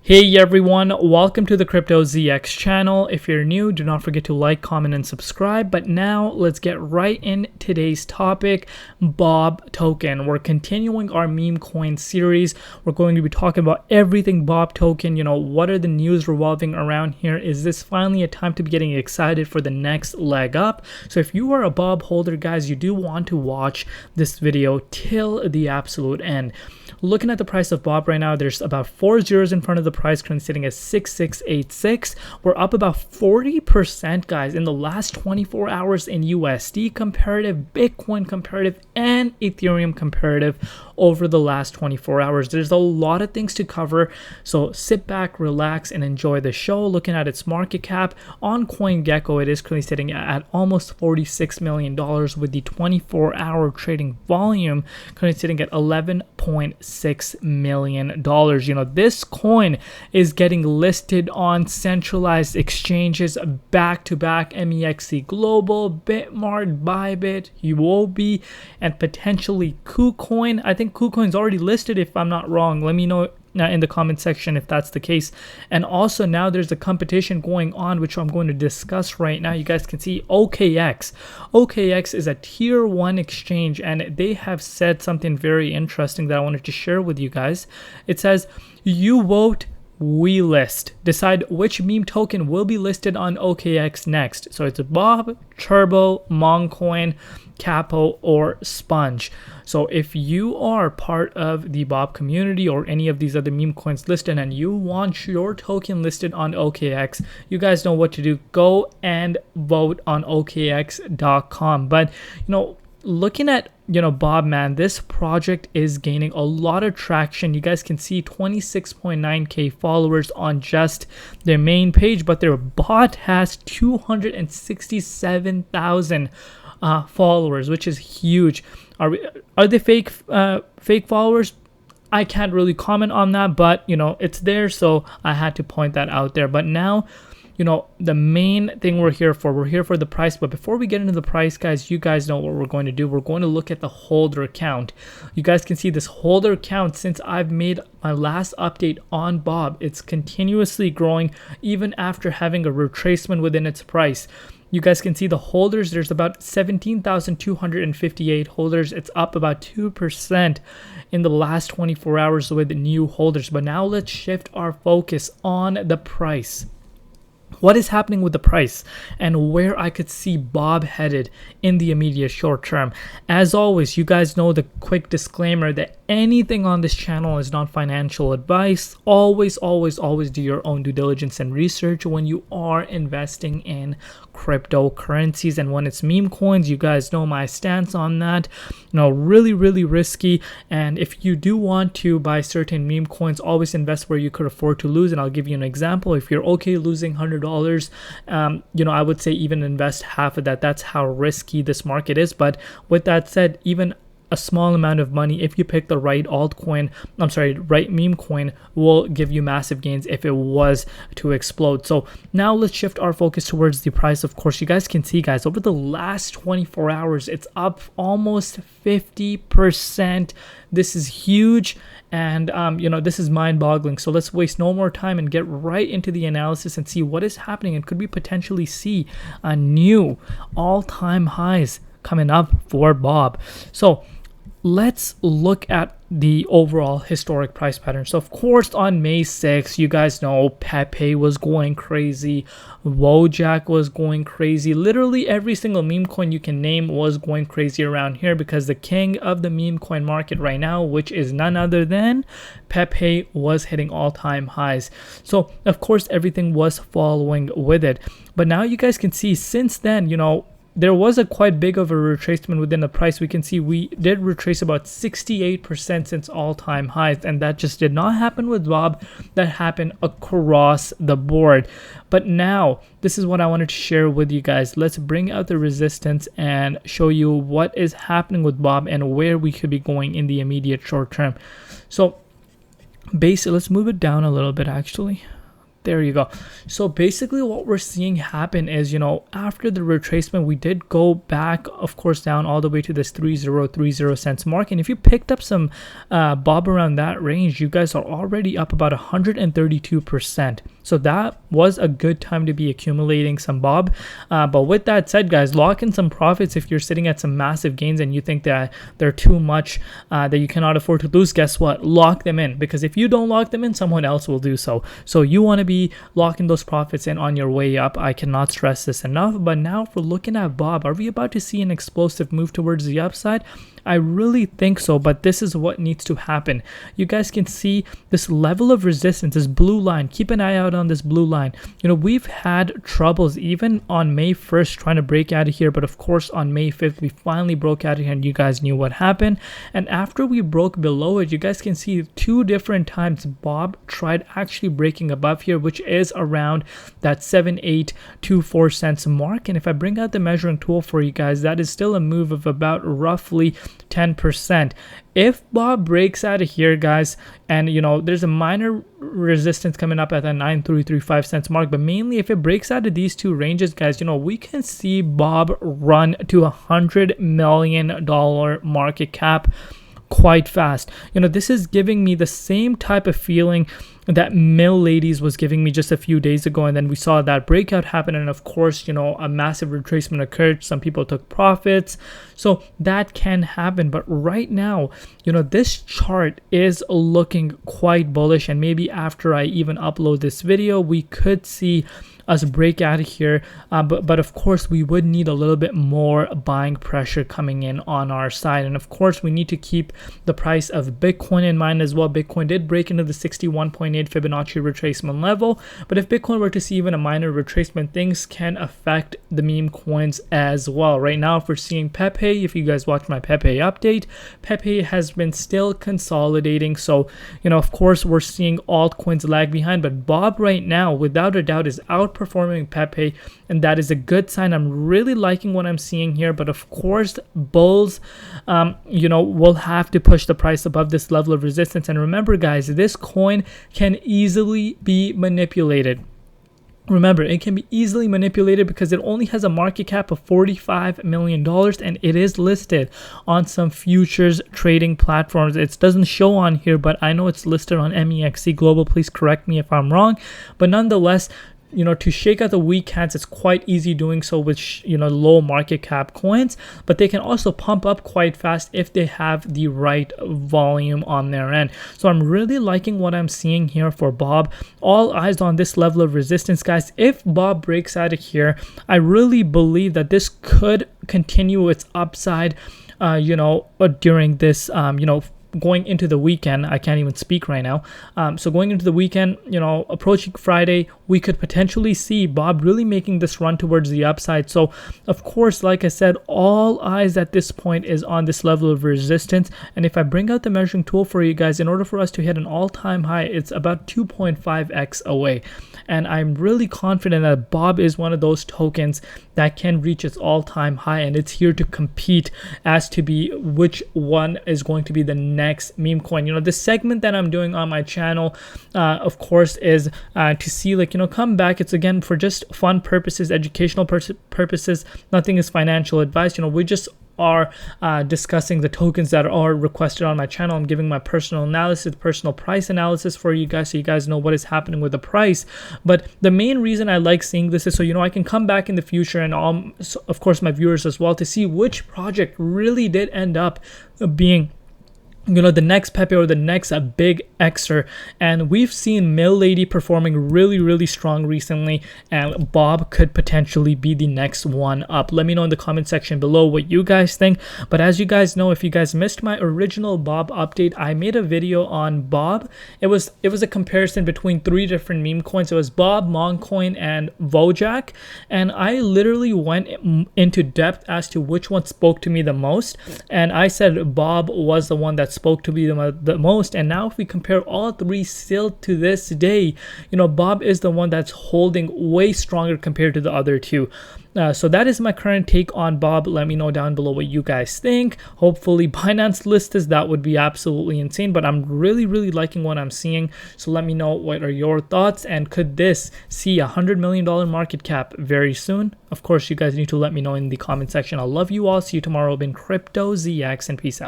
Hey everyone, welcome to the Crypto ZX channel. If you're new, do not forget to like, comment, and subscribe. But now let's get right in today's topic, Bob token. We're continuing our meme coin series. We're going to be talking about everything Bob token. What are the news revolving around here? Is this finally a time to be getting excited for the next leg up? So if you are a Bob holder, guys, you do want to watch this video till the absolute end. Looking at the price of Bob right now, there's about 4 zeros in front of the price, currently sitting at 6686. We're up about 40%, guys, in the last 24 hours in USD comparative, Bitcoin comparative, and Ethereum comparative over the last 24 hours. There's a lot of things to cover, so sit back, relax, and enjoy the show. Looking at its market cap on CoinGecko, it is currently sitting at almost $46 million with the 24-hour trading volume currently sitting at $11.6 million. This coin is getting listed on centralized exchanges back to back: MEXC Global, Bitmart, Bybit, Huobi, and potentially KuCoin. I think KuCoin's already listed, if I'm not wrong. Let me know in the comment section if that's the case. And also now there's a competition going on, which I'm going to discuss right now. You guys can see OKX. OKX is a tier 1 exchange, and they have said something very interesting that I wanted to share with you guys. It says, you vote, we list. Decide which meme token will be listed on OKX next. So it's Bob, Turbo, Moncoin, Capo, or Sponge. So if you are part of the Bob community or any of these other meme coins listed and you want your token listed on OKX, you guys know what to do. Go and vote on OKX.com. But looking at Bob, man, this project is gaining a lot of traction. You guys can see 26.9k followers on just their main page, but their bot has 267,000 followers, which is huge. Are they fake followers? I can't really comment on that, but it's there, so I had to point that out there. But now, the main thing we're here for the price. But before we get into the price, guys, you guys know what we're going to do. We're going to look at the holder count. You guys can see this holder count since I've made my last update on Bob. It's continuously growing even after having a retracement within its price. You guys can see the holders. There's about 17,258 holders. It's up about 2% in the last 24 hours with new holders. But now let's shift our focus on the price. What is happening with the price and where I could see Bob headed in the immediate short term. As always, you guys know the quick disclaimer that anything on this channel is not financial advice. Always do your own due diligence and research when you are investing in cryptocurrencies. And when it's meme coins, you guys know my stance on that. Really risky. And if you do want to buy certain meme coins, always invest where you could afford to lose. And I'll give you an example. If you're okay losing $100, I would say even invest half of that. That's how risky this market is. But with that said, even a small amount of money, if you pick the right right meme coin, will give you massive gains if it was to explode. So now let's shift our focus towards the price. Of course, you guys can see, guys, over the last 24 hours, it's up almost 50%. This is huge. And, this is mind-boggling. So let's waste no more time and get right into the analysis and see what is happening. And could we potentially see a new all-time highs coming up for Bob? So let's look at the overall historic price pattern. So of course, on May 6th, you guys know Pepe was going crazy, Wojak was going crazy. Literally every single meme coin you can name was going crazy around here, because the king of the meme coin market right now, which is none other than Pepe, was hitting all-time highs. So of course everything was following with it. But now you guys can see since then, there was a quite big of a retracement within the price. We can see we did retrace about 68% since all-time highs, and that just did not happen with Bob. That happened across the board. But now, this is what I wanted to share with you guys. Let's bring out the resistance and show you what is happening with Bob and where we could be going in the immediate short term. So basically, let's move it down a little bit actually. There you go. So basically what we're seeing happen is, after the retracement, we did go back, of course, down all the way to this 3030 cents mark. And if you picked up some bob around that range, you guys are already up about 132%. So that was a good time to be accumulating some bob. But with that said, guys, lock in some profits if you're sitting at some massive gains and you think that they're too much, that you cannot afford to lose. Guess what? Lock them in, because if you don't lock them in, someone else will do so. So you want to be locking those profits in on your way up. I cannot stress this enough. But now if we're looking at bob, are we about to see an explosive move towards the upside? I really think so, but this is what needs to happen. You guys can see this level of resistance, this blue line. Keep an eye out on this blue line. We've had troubles even on May 1st trying to break out of here, but of course on May 5th we finally broke out of here and you guys knew what happened. And after we broke below it, you guys can see 2 different times bob tried actually breaking above here, which is around that 7824 cents mark. And if I bring out the measuring tool for you guys, that is still a move of about roughly 10%. If bob breaks out of here, guys, and there's a minor resistance coming up at the 9335 cents mark, but mainly if it breaks out of these 2 ranges, guys, we can see bob run to $100 million market cap quite fast. This is giving me the same type of feeling that Mill Ladies was giving me just a few days ago, and then we saw that breakout happen, and of course a massive retracement occurred. Some people took profits, so that can happen. But right now, this chart is looking quite bullish, and maybe after I even upload this video, we could see us break out of here, but of course we would need a little bit more buying pressure coming in on our side. And of course we need to keep the price of Bitcoin in mind as well. Bitcoin did break into the 61.8 Fibonacci retracement level, but if Bitcoin were to see even a minor retracement, things can affect the meme coins as well. Right now, if we're seeing Pepe, if you guys watch my Pepe update, Pepe has been still consolidating. So of course we're seeing altcoins lag behind, but bob right now without a doubt is outperforming Pepe, and that is a good sign. I'm really liking what I'm seeing here, but of course bulls will have to push the price above this level of resistance. And remember, guys, this coin can easily be manipulated. Remember, it can be easily manipulated because it only has a market cap of $45 million, and it is listed on some futures trading platforms. It doesn't show on here, but I know it's listed on MEXC Global. Please correct me if I'm wrong. But nonetheless, to shake out the weak hands, it's quite easy doing so with low market cap coins, but they can also pump up quite fast if they have the right volume on their end. So I'm really liking what I'm seeing here for bob. All eyes on this level of resistance, guys. If bob breaks out of here, I really believe that this could continue its upside during this going into the weekend. I can't even speak right now. So going into the weekend, approaching Friday, we could potentially see bob really making this run towards the upside. So of course, like I said, all eyes at this point is on this level of resistance. And if I bring out the measuring tool for you guys, in order for us to hit an all-time high, it's about 2.5x away. And I'm really confident that bob is one of those tokens that can reach its all-time high, and it's here to compete as to be which one is going to be the next meme coin. The segment that I'm doing on my channel, of course, is to see come back. It's again for just fun purposes, educational purposes. Nothing is financial advice. We just are discussing the tokens that are requested on my channel. I'm giving my personal analysis, personal price analysis for you guys, so you guys know what is happening with the price. But the main reason I like seeing this is so I can come back in the future, and of course my viewers as well, to see which project really did end up being the next Pepe or the next big Xer. And we've seen Mill Lady performing really, really strong recently, and bob could potentially be the next one up. Let me know in the comment section below what you guys think. But as you guys know, if you guys missed my original bob update, I made a video on bob. It was a comparison between 3 different meme coins. It was bob, Moncoin, and Vojak, and I literally went into depth as to which one spoke to me the most, and I said bob was the one that spoke to be the most. And now if we compare all three still to this day, Bob is the one that's holding way stronger compared to the other two. So that is my current take on Bob. Let me know down below what you guys think. Hopefully Binance lists this. That would be absolutely insane, but I'm really liking what I'm seeing. So let me know what are your thoughts, and could this see $100 million market cap very soon? Of course, you guys need to let me know in the comment section. I love you all. See you tomorrow in Crypto ZX, and peace out.